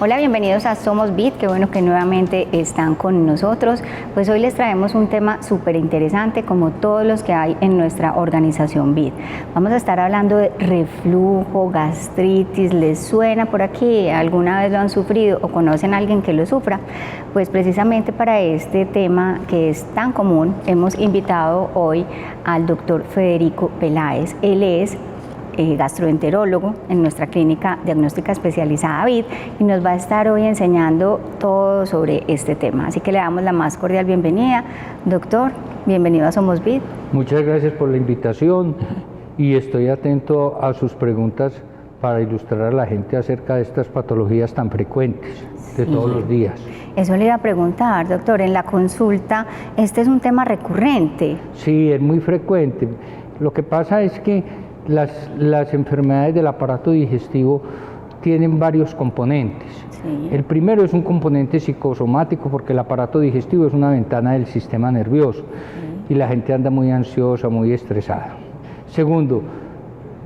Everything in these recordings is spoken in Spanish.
Hola, bienvenidos a Somos BID, qué bueno que nuevamente están con nosotros. Pues hoy les traemos un tema súper interesante como todos los que hay en nuestra organización BID. Vamos a estar hablando de reflujo, gastritis. ¿Les suena por aquí? ¿Alguna vez lo han sufrido o conocen a alguien que lo sufra? Pues precisamente para este tema que es tan común hemos invitado hoy al doctor Federico Peláez. Él es gastroenterólogo en nuestra clínica diagnóstica especializada BID y nos va a estar hoy enseñando todo sobre este tema. Así que le damos la más cordial bienvenida. Doctor, bienvenido a Somos BID. Muchas gracias por la invitación y estoy atento a sus preguntas para ilustrar a la gente acerca de estas patologías tan frecuentes de todos los días. Eso le iba a preguntar, doctor, en la consulta, ¿este es un tema recurrente? Sí, es muy frecuente. Lo que pasa es que las enfermedades del aparato digestivo tienen varios componentes. Sí. El primero es un componente psicosomático porque el aparato digestivo es una ventana del sistema nervioso y la gente anda muy ansiosa, muy estresada. Segundo,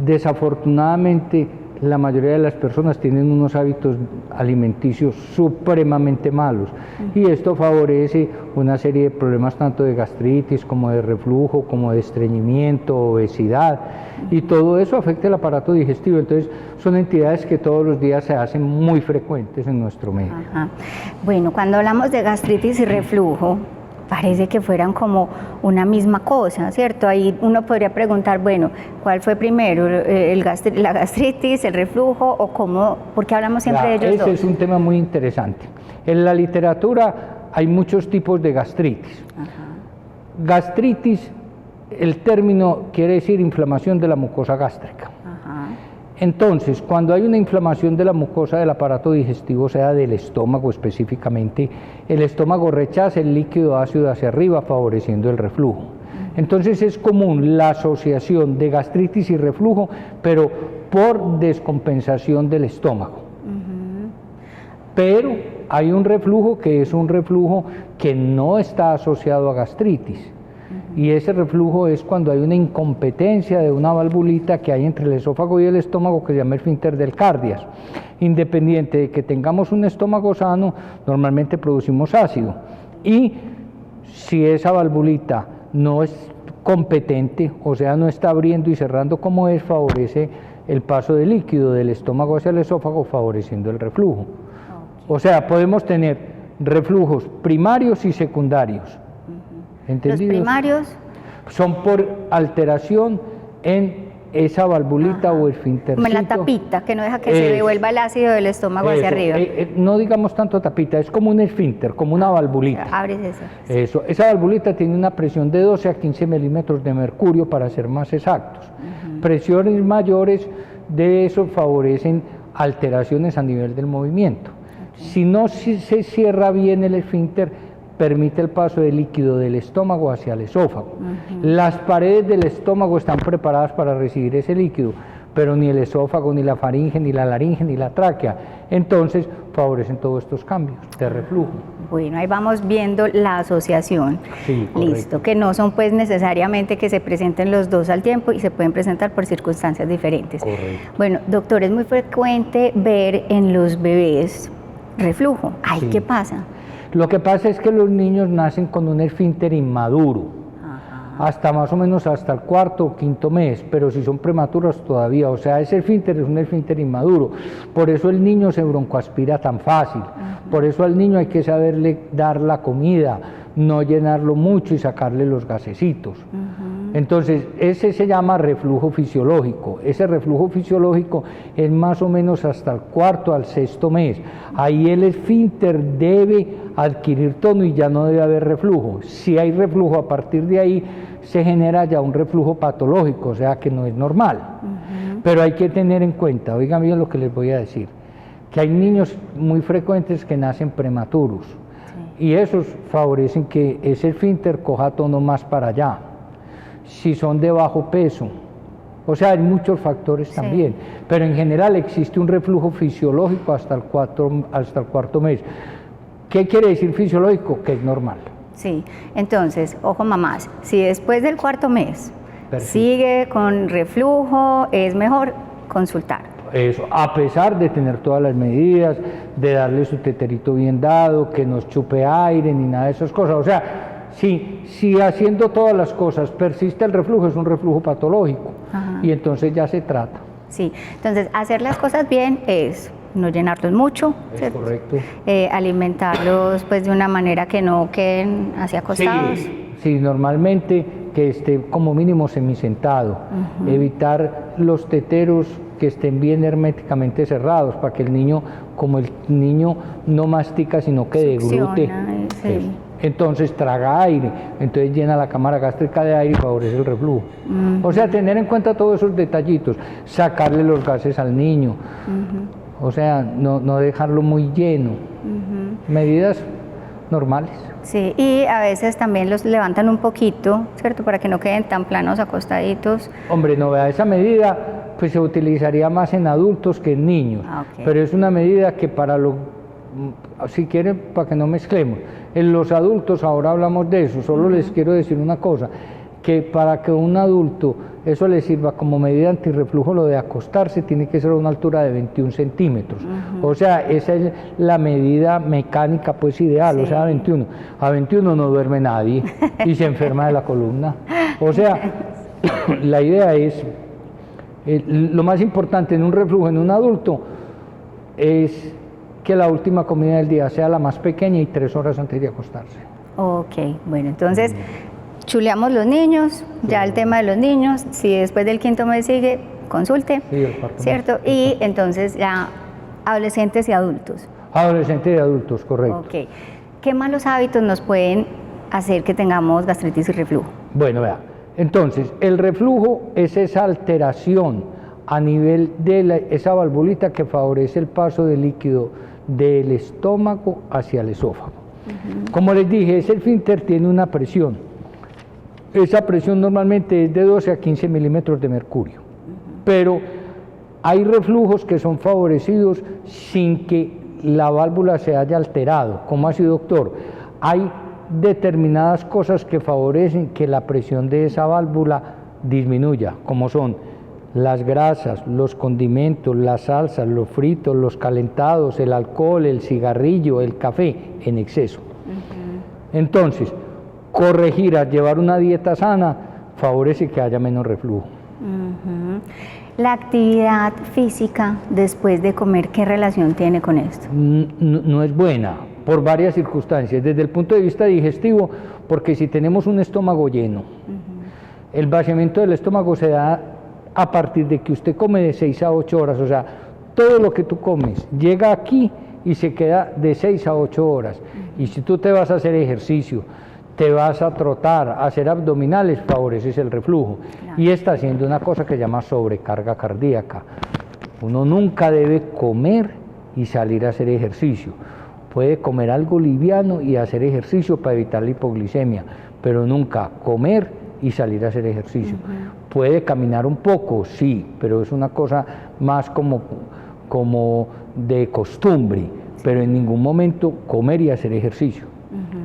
desafortunadamente la mayoría de las personas tienen unos hábitos alimenticios supremamente malos y esto favorece una serie de problemas tanto de gastritis como de reflujo, como de estreñimiento, obesidad y todo eso afecta el aparato digestivo. Entonces son entidades que todos los días se hacen muy frecuentes en nuestro medio. Ajá. Bueno, cuando hablamos de gastritis y reflujo, parece que fueran como una misma cosa, ¿cierto? Ahí uno podría preguntar, bueno, ¿cuál fue primero? ¿La gastritis, el reflujo o cómo? ¿Por qué hablamos siempre de ellos dos? Ese es un tema muy interesante. En la literatura hay muchos tipos de gastritis. Ajá. Gastritis, el término quiere decir inflamación de la mucosa gástrica. Entonces, cuando hay una inflamación de la mucosa del aparato digestivo, sea del estómago específicamente, el estómago rechaza el líquido ácido hacia arriba, favoreciendo el reflujo. Entonces es común la asociación de gastritis y reflujo, pero por descompensación del estómago. Pero hay un reflujo que es un reflujo que no está asociado a gastritis. Y ese reflujo es cuando hay una incompetencia de una valvulita que hay entre el esófago y el estómago que se llama esfínter del cardias. Independiente de que tengamos un estómago sano, normalmente producimos ácido. Y si esa valvulita no es competente, o sea, no está abriendo y cerrando como es, favorece el paso de líquido del estómago hacia el esófago, favoreciendo el reflujo. O sea, podemos tener reflujos primarios y secundarios. ¿Entendidos? Los primarios son por alteración en esa valvulita o esfíntercito. Como en la tapita, que no deja que se devuelva el ácido del estómago hacia arriba. No digamos tanto tapita, es como un esfínter, como una valvulita. Abres eso. Esa valvulita tiene una presión de 12 a 15 milímetros de mercurio, para ser más exactos. Presiones mayores de eso favorecen alteraciones a nivel del movimiento. Si no se cierra bien el esfínter, permite el paso de líquido del estómago hacia el esófago. Las paredes del estómago están preparadas para recibir ese líquido, pero ni el esófago, ni la faringe, ni la laringe, ni la tráquea. Entonces favorecen todos estos cambios de reflujo. Bueno, ahí vamos viendo la asociación. Sí, correcto. Listo, que no son pues necesariamente que se presenten los dos al tiempo y se pueden presentar por circunstancias diferentes. Correcto. Bueno, doctor, es muy frecuente ver en los bebés reflujo. Ay, sí. ¿Qué pasa? Lo que pasa es que los niños nacen con un esfínter inmaduro, hasta más o menos hasta el cuarto o quinto mes, pero si son prematuros todavía, o sea, ese esfínter es un esfínter inmaduro, por eso el niño se broncoaspira tan fácil, por eso al niño hay que saberle dar la comida, no llenarlo mucho y sacarle los gasecitos. Entonces, ese se llama reflujo fisiológico. Ese reflujo fisiológico es más o menos hasta el cuarto al sexto mes. Ahí el esfínter debe adquirir tono y ya no debe haber reflujo. Si hay reflujo a partir de ahí, se genera ya un reflujo patológico, o sea que no es normal. Pero hay que tener en cuenta, oigan bien lo que les voy a decir, que hay niños muy frecuentes que nacen prematuros y esos favorecen que ese esfínter coja tono más para allá. Si son de bajo peso, o sea, hay muchos factores también, pero en general existe un reflujo fisiológico hasta el cuarto mes. ¿Qué quiere decir fisiológico? Que es normal. Sí, entonces, ojo mamás, si después del cuarto mes sigue con reflujo, es mejor consultar. Eso, a pesar de tener todas las medidas, de darle su teterito bien dado, que no chupe aire ni nada de esas cosas. O sea, si haciendo todas las cosas persiste el reflujo, es un reflujo patológico. Ajá. Y entonces ya se trata. Sí, entonces hacer las cosas bien es no llenarlos mucho, es correcto. Alimentarlos pues de una manera que no queden así acostados. Sí, normalmente que esté como mínimo semisentado, evitar los teteros que estén bien herméticamente cerrados para que el niño, como el niño no mastica sino que deglute, entonces traga aire, entonces llena la cámara gástrica de aire y favorece el reflujo. O sea, tener en cuenta todos esos detallitos, sacarle los gases al niño, o sea, no dejarlo muy lleno, medidas normales. Sí, y a veces también los levantan un poquito, ¿cierto? Para que no queden tan planos acostaditos. Hombre, no vea, esa medida pues se utilizaría más en adultos que en niños, pero es una medida que para si quieren, para que no mezclemos, en los adultos, ahora hablamos de eso, solo les quiero decir una cosa, que para que un adulto eso le sirva como medida antirreflujo, lo de acostarse tiene que ser a una altura de 21 centímetros. O sea, esa es la medida mecánica pues ideal, o sea, a 21. A 21 no duerme nadie y se enferma de la columna. O sea, la idea es, lo más importante en un reflujo en un adulto es que la última comida del día sea la más pequeña y 3 horas antes de acostarse. Ok, bueno, entonces chuleamos los niños, ya el tema de los niños, si después del 5º mes sigue, consulte, ¿cierto? Y entonces ya adolescentes y adultos. Adolescentes y adultos, correcto. Ok, ¿qué malos hábitos nos pueden hacer que tengamos gastritis y reflujo? Bueno, vea, entonces el reflujo es esa alteración a nivel de esa valvulita que favorece el paso del líquido del estómago hacia el esófago. Como les dije, ese esfínter tiene una presión. Esa presión normalmente es de 12 a 15 milímetros de mercurio, pero hay reflujos que son favorecidos sin que la válvula se haya alterado. ¿Cómo así, doctor? Hay determinadas cosas que favorecen que la presión de esa válvula disminuya, como son las grasas, los condimentos, las salsas, los fritos, los calentados, el alcohol, el cigarrillo, el café en exceso. Entonces, corregir a llevar una dieta sana favorece que haya menos reflujo. La actividad física después de comer, ¿qué relación tiene con esto? No es buena por varias circunstancias. Desde el punto de vista digestivo, porque si tenemos un estómago lleno, el vaciamiento del estómago se da a partir de que usted come de 6 a 8 horas, o sea, todo lo que tú comes llega aquí y se queda de 6 a 8 horas. Y si tú te vas a hacer ejercicio, te vas a trotar, a hacer abdominales, favoreces el reflujo. Claro. Y está haciendo una cosa que se llama sobrecarga cardíaca. Uno nunca debe comer y salir a hacer ejercicio. Puede comer algo liviano y hacer ejercicio para evitar la hipoglicemia, pero nunca comer y salir a hacer ejercicio. Puede caminar un poco, sí, pero es una cosa más como de costumbre, pero en ningún momento comer y hacer ejercicio,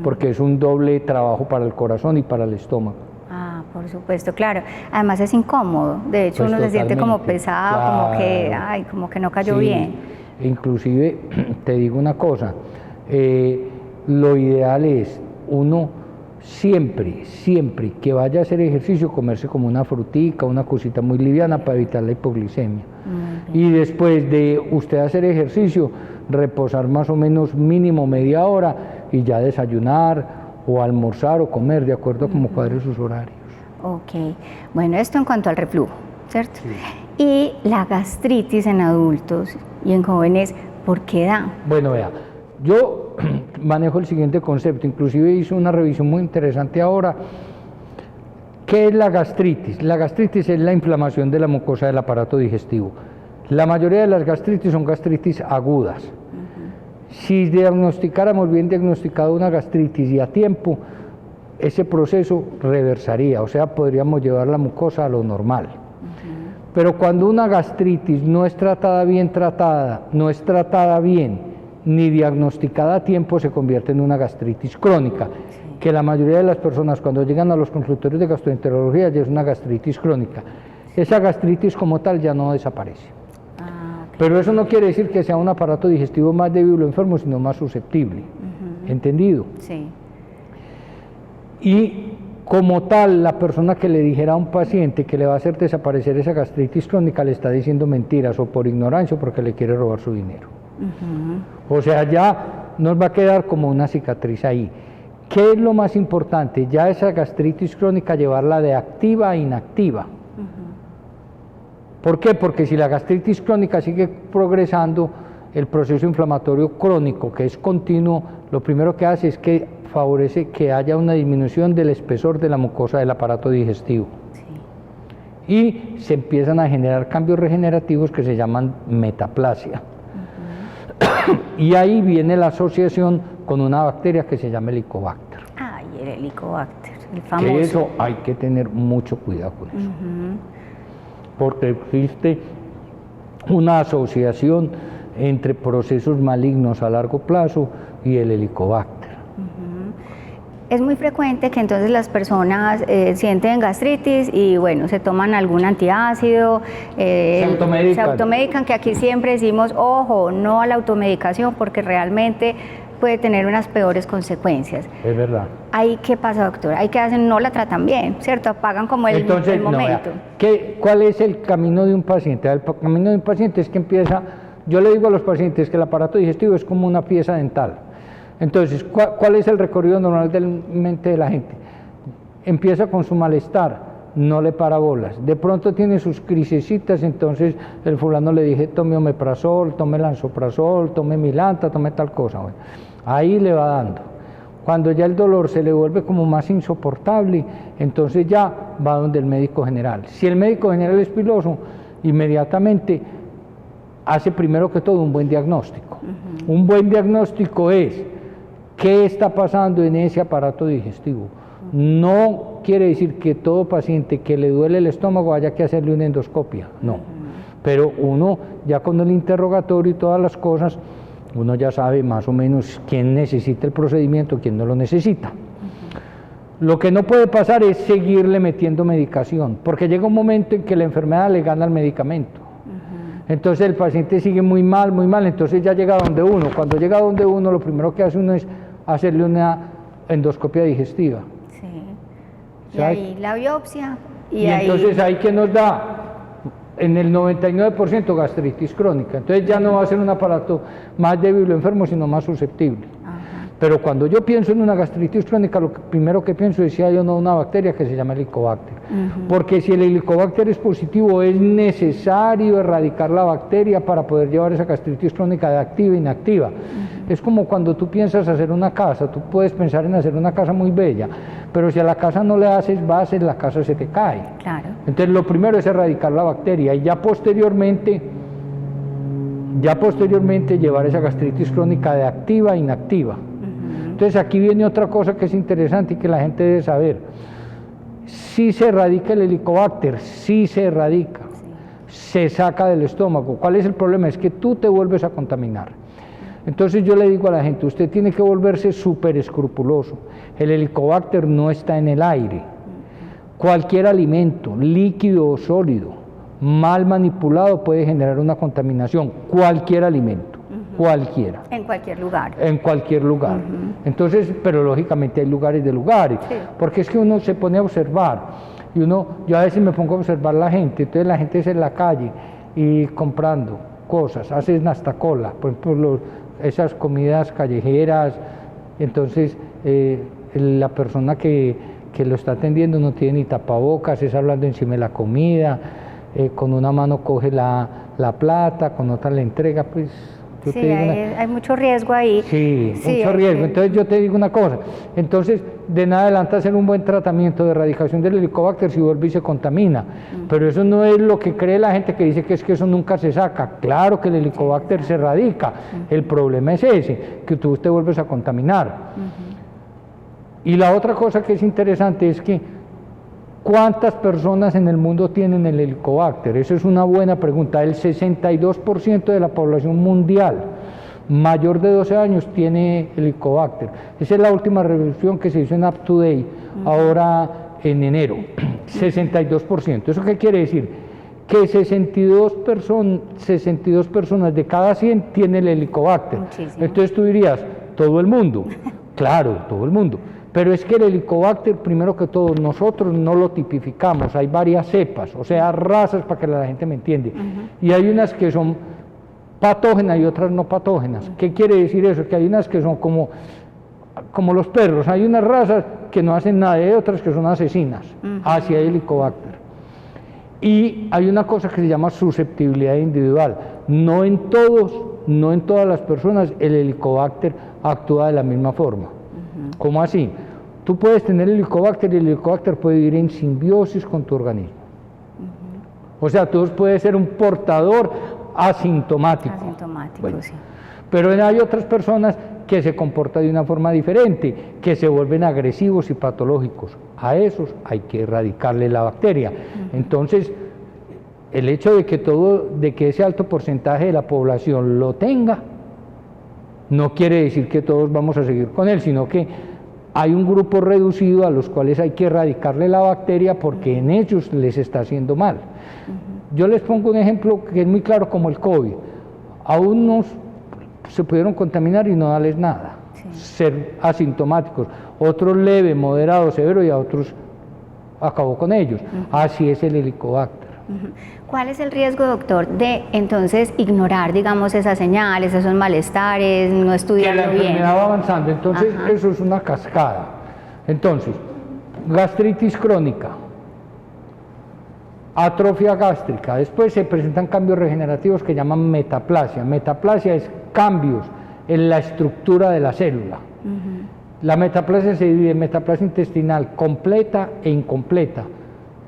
porque es un doble trabajo para el corazón y para el estómago. Ah, por supuesto, claro. Además es incómodo, de hecho pues uno se siente como pesado, claro. como que no cayó bien. Inclusive, te digo una cosa, lo ideal es uno siempre que vaya a hacer ejercicio, comerse como una frutica, una cosita muy liviana para evitar la hipoglicemia. Y después de usted hacer ejercicio, reposar más o menos mínimo media hora y ya desayunar o almorzar o comer de acuerdo a cómo cuadre sus horarios. Ok, bueno, esto en cuanto al reflujo, ¿cierto? Sí. Y la gastritis en adultos y en jóvenes, ¿por qué da? Bueno, vea, yo manejo el siguiente concepto, inclusive hice una revisión muy interesante ahora. ¿Qué es la gastritis? La gastritis es la inflamación de la mucosa del aparato digestivo. La mayoría de las gastritis son gastritis agudas. Si diagnosticáramos bien diagnosticado una gastritis y a tiempo, ese proceso reversaría, o sea, podríamos llevar la mucosa a lo normal. Pero cuando una gastritis no es tratada bien, ni diagnosticada a tiempo, se convierte en una gastritis crónica, que la mayoría de las personas cuando llegan a los consultorios de gastroenterología ya es una gastritis crónica. Esa gastritis como tal ya no desaparece. Pero eso no quiere decir que sea un aparato digestivo más débil o enfermo, sino más susceptible. ¿Entendido? Sí. Y como tal, la persona que le dijera a un paciente que le va a hacer desaparecer esa gastritis crónica le está diciendo mentiras, o por ignorancia o porque le quiere robar su dinero. O sea, ya nos va a quedar como una cicatriz ahí. ¿Qué es lo más importante? Ya esa gastritis crónica llevarla de activa a inactiva. ¿Por qué? Porque si la gastritis crónica sigue progresando, el proceso inflamatorio crónico, que es continuo, lo primero que hace es que favorece que haya una disminución del espesor de la mucosa del aparato digestivo. Sí. Y se empiezan a generar cambios regenerativos que se llaman metaplasia. Y ahí viene la asociación con una bacteria que se llama Helicobacter. Ay, el Helicobacter, el famoso. Que eso hay que tener mucho cuidado con eso. Porque existe una asociación entre procesos malignos a largo plazo y el Helicobacter. Es muy frecuente que entonces las personas sienten gastritis y bueno, se toman algún antiácido, se automedican, que aquí siempre decimos, ojo, no a la automedicación porque realmente puede tener unas peores consecuencias. Es verdad. ¿Ahí qué pasa, doctor? Ahí que hacen, no la tratan bien, ¿cierto? Apagan como el momento. ¿Cuál es el camino de un paciente? El camino de un paciente es que empieza, yo le digo a los pacientes que el aparato digestivo es como una pieza dental. Entonces, ¿cuál es el recorrido normal de la mente de la gente? Empieza con su malestar, no le para bolas. De pronto tiene sus crisecitas, entonces el fulano le dije, tome omeprazol, tome lansoprazol, tome milanta, tome tal cosa. Bueno, ahí le va dando. Cuando ya el dolor se le vuelve como más insoportable, entonces ya va donde el médico general. Si el médico general es piloso, inmediatamente hace primero que todo un buen diagnóstico. Un buen diagnóstico es qué está pasando en ese aparato digestivo. No quiere decir que todo paciente que le duele el estómago haya que hacerle una endoscopia, no. Pero uno ya con el interrogatorio y todas las cosas, uno ya sabe más o menos quién necesita el procedimiento, quién no lo necesita. Lo que no puede pasar es seguirle metiendo medicación, porque llega un momento en que la enfermedad le gana al medicamento. Entonces el paciente sigue muy mal, entonces ya llega donde uno. Cuando llega donde uno, lo primero que hace uno es hacerle una endoscopia digestiva. Sí. Y ahí la biopsia. Y entonces ahí que nos da en el 99% gastritis crónica. Entonces ya no va a ser un aparato más débil o enfermo, sino más susceptible. Pero cuando yo pienso en una gastritis crónica, lo primero que pienso es si hay o no una bacteria que se llama Helicobacter. Porque si el Helicobacter es positivo, es necesario erradicar la bacteria para poder llevar esa gastritis crónica de activa a inactiva. Es como cuando tú piensas hacer una casa, tú puedes pensar en hacer una casa muy bella, pero si a la casa no le haces bases, la casa se te cae. Claro. Entonces lo primero es erradicar la bacteria y ya posteriormente llevar esa gastritis crónica de activa a inactiva. Entonces aquí viene otra cosa que es interesante y que la gente debe saber. Si se erradica el Helicobacter, si se erradica, se saca del estómago. ¿Cuál es el problema? Es que tú te vuelves a contaminar. Entonces yo le digo a la gente, usted tiene que volverse súper escrupuloso. El Helicobacter no está en el aire. Cualquier alimento, líquido o sólido, mal manipulado puede generar una contaminación. Cualquier alimento. Cualquiera. En cualquier lugar. En cualquier lugar. Entonces, pero lógicamente hay lugares de lugares, porque es que uno se pone a observar, y yo a veces me pongo a observar la gente, entonces la gente es en la calle y comprando cosas, hacen hasta cola, por ejemplo, esas comidas callejeras, entonces la persona que lo está atendiendo no tiene ni tapabocas, es hablando encima de la comida, con una mano coge la plata, con otra le entrega, pues... Sí, hay mucho riesgo ahí. Sí, mucho riesgo. Entonces yo te digo una cosa, entonces de nada adelante hacer un buen tratamiento de erradicación del Helicobacter si vuelve y se contamina, pero eso no es lo que cree la gente que dice que es que eso nunca se saca. Claro que el Helicobacter se erradica, el problema es ese, que tú te vuelves a contaminar. Y la otra cosa que es interesante es que ¿cuántas personas en el mundo tienen el Helicobacter? Esa es una buena pregunta. El 62% de la población mundial mayor de 12 años tiene Helicobacter. Esa es la última revisión que se hizo en UpToDate, ahora en enero. 62%. ¿Eso qué quiere decir? que 62 personas de cada 100 tienen el Helicobacter. Muchísimo. Entonces tú dirías, ¿todo el mundo? Claro, todo el mundo. Pero es que el Helicobacter, primero que todo, nosotros no lo tipificamos, hay varias cepas, o sea, razas para que la gente me entiende. Y hay unas que son patógenas y otras no patógenas. ¿Qué quiere decir eso? Que hay unas que son como los perros, hay unas razas que no hacen nada y hay otras que son asesinas hacia el Helicobacter. Y hay una cosa que se llama susceptibilidad individual. No en todas las personas el Helicobacter actúa de la misma forma. ¿Cómo así? Tú puedes tener el Helicobacter y el Helicobacter puede vivir en simbiosis con tu organismo. O sea, tú puedes ser un portador asintomático. Bueno, sí. Pero hay otras personas que se comportan de una forma diferente, que se vuelven agresivos y patológicos. A esos hay que erradicarle la bacteria. Entonces, el hecho de que ese alto porcentaje de la población lo tenga, no quiere decir que todos vamos a seguir con él, sino que hay un grupo reducido a los cuales hay que erradicarle la bacteria porque en ellos les está haciendo mal. Yo les pongo un ejemplo que es muy claro como el COVID. A unos se pudieron contaminar y no darles nada, ser asintomáticos, otros leve, moderado, severo y a otros acabó con ellos. Así es el Helicobacter. ¿Cuál es el riesgo, doctor, de entonces ignorar, digamos, esas señales, esos malestares, no estudiarlo bien? Que la enfermedad va avanzando, entonces eso es una cascada. Entonces, gastritis crónica, atrofia gástrica, después se presentan cambios regenerativos que llaman metaplasia. Metaplasia es cambios en la estructura de la célula. La metaplasia se divide en metaplasia intestinal completa e incompleta.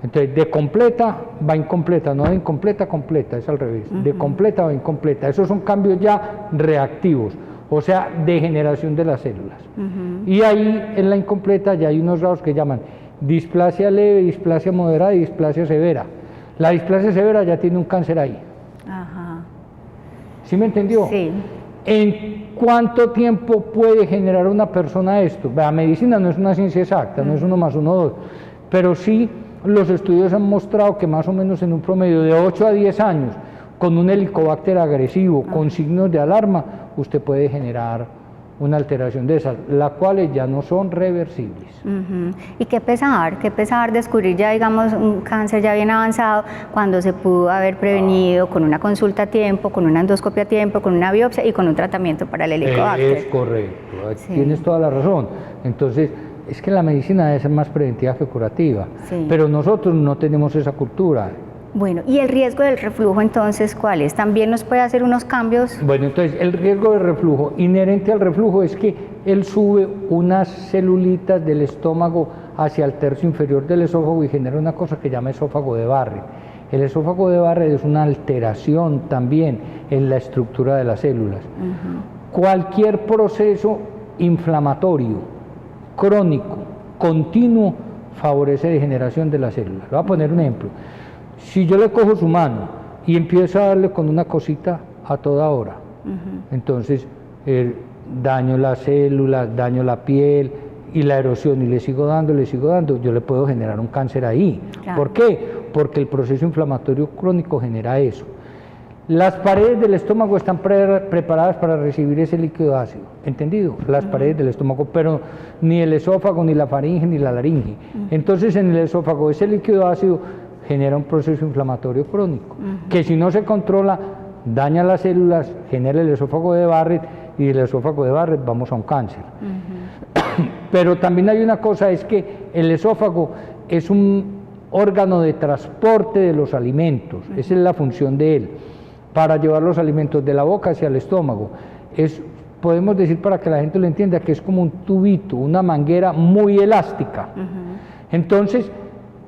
Entonces, de completa va incompleta, no de incompleta a completa, es al revés. De completa va incompleta. Esos son cambios ya reactivos, o sea, degeneración de las células. Y ahí, en la incompleta, ya hay unos grados que llaman displasia leve, displasia moderada y displasia severa. La displasia severa ya tiene un cáncer ahí. ¿Sí me entendió? Sí. ¿En cuánto tiempo puede generar una persona esto? La medicina no es una ciencia exacta, no es 1 más 1, 2, pero sí los estudios han mostrado que más o menos en un promedio de 8 a 10 años, con un Helicobacter agresivo, con signos de alarma, usted puede generar una alteración de esas, las cuales ya no son reversibles. Y qué pesar descubrir ya, digamos, un cáncer ya bien avanzado cuando se pudo haber prevenido con una consulta a tiempo, con una endoscopia a tiempo, con una biopsia y con un tratamiento para el Helicobacter. Es correcto, tienes toda la razón. Entonces, es que la medicina debe ser más preventiva que curativa, pero nosotros no tenemos esa cultura. Bueno, ¿y el riesgo del reflujo entonces cuál es? ¿También nos puede hacer unos cambios? Bueno, entonces el riesgo de reflujo inherente al reflujo es que él sube unas celulitas del estómago hacia el tercio inferior del esófago y genera una cosa que llama esófago de Barrett. El esófago de Barrett es una alteración también en la estructura de las células. Cualquier proceso inflamatorio, crónico, continuo, favorece degeneración de las células. Le voy a poner un ejemplo. Si yo le cojo su mano y empiezo a darle con una cosita a toda hora, entonces daño las células, daño la piel y la erosión y le sigo dando, yo le puedo generar un cáncer ahí. Claro. ¿Por qué? Porque el proceso inflamatorio crónico genera eso. Las paredes del estómago están preparadas para recibir ese líquido ácido, ¿entendido? Las paredes del estómago, pero ni el esófago, ni la faringe, ni la laringe. Entonces en el esófago ese líquido ácido genera un proceso inflamatorio crónico, que si no se controla, daña las células, genera el esófago de Barrett, y del esófago de Barrett vamos a un cáncer. Pero también hay una cosa, es que el esófago es un órgano de transporte de los alimentos, esa es la función de él, para llevar los alimentos de la boca hacia el estómago. Podemos decir, para que la gente lo entienda, que es como un tubito, una manguera muy elástica. Entonces,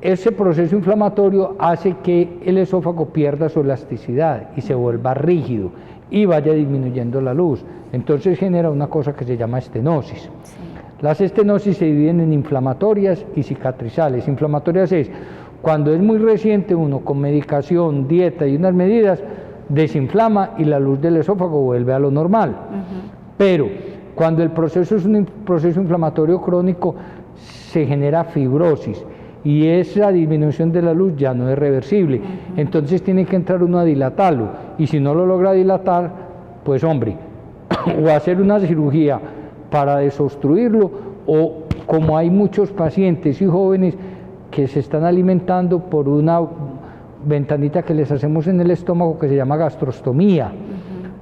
ese proceso inflamatorio hace que el esófago pierda su elasticidad y se vuelva rígido y vaya disminuyendo la luz. Entonces genera una cosa que se llama estenosis. Las estenosis se dividen en inflamatorias y cicatrizales. Inflamatorias es cuando es muy reciente, uno con medicación, dieta y unas medidas desinflama y la luz del esófago vuelve a lo normal. Pero cuando el proceso es un proceso inflamatorio crónico, se genera fibrosis. y esa disminución de la luz ya no es reversible. Entonces tiene que entrar uno a dilatarlo, y si no lo logra dilatar, pues hombre, o hacer una cirugía para desobstruirlo, o como hay muchos pacientes y jóvenes que se están alimentando por una ventanita que les hacemos en el estómago que se llama gastrostomía,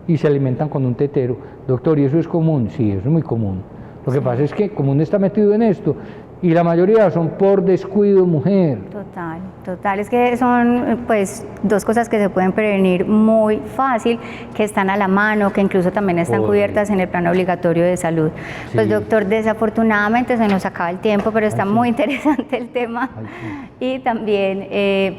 y se alimentan con un tetero. Doctor, ¿y eso es común? Sí, eso es muy común. Lo que pasa es que como uno está metido en esto, y la mayoría son por descuido, mujer. Total, es que son pues dos cosas que se pueden prevenir muy fácil, que están a la mano, que incluso también están cubiertas en el plan obligatorio de salud. Sí. Pues doctor, desafortunadamente se nos acaba el tiempo, pero está muy interesante el tema. Y también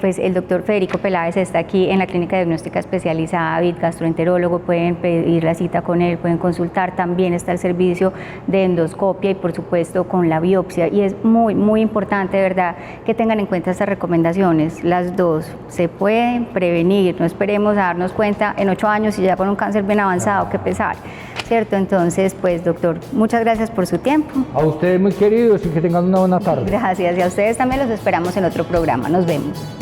pues el doctor Federico Peláez está aquí en la Clínica Diagnóstica Especializada VIT, gastroenterólogo, pueden pedir la cita con él, pueden consultar, también está el servicio de endoscopia y por supuesto con la biopsia, y es muy importante, de verdad, que tengan en cuenta estas recomendaciones. Las dos se pueden prevenir, no esperemos a darnos cuenta en 8 años y ya con un cáncer bien avanzado, qué pesar, ¿cierto? Entonces, pues doctor, muchas gracias por su tiempo. A ustedes muy queridos y que tengan una buena tarde. Gracias, y a ustedes también los esperamos en otro programa. Nos vemos.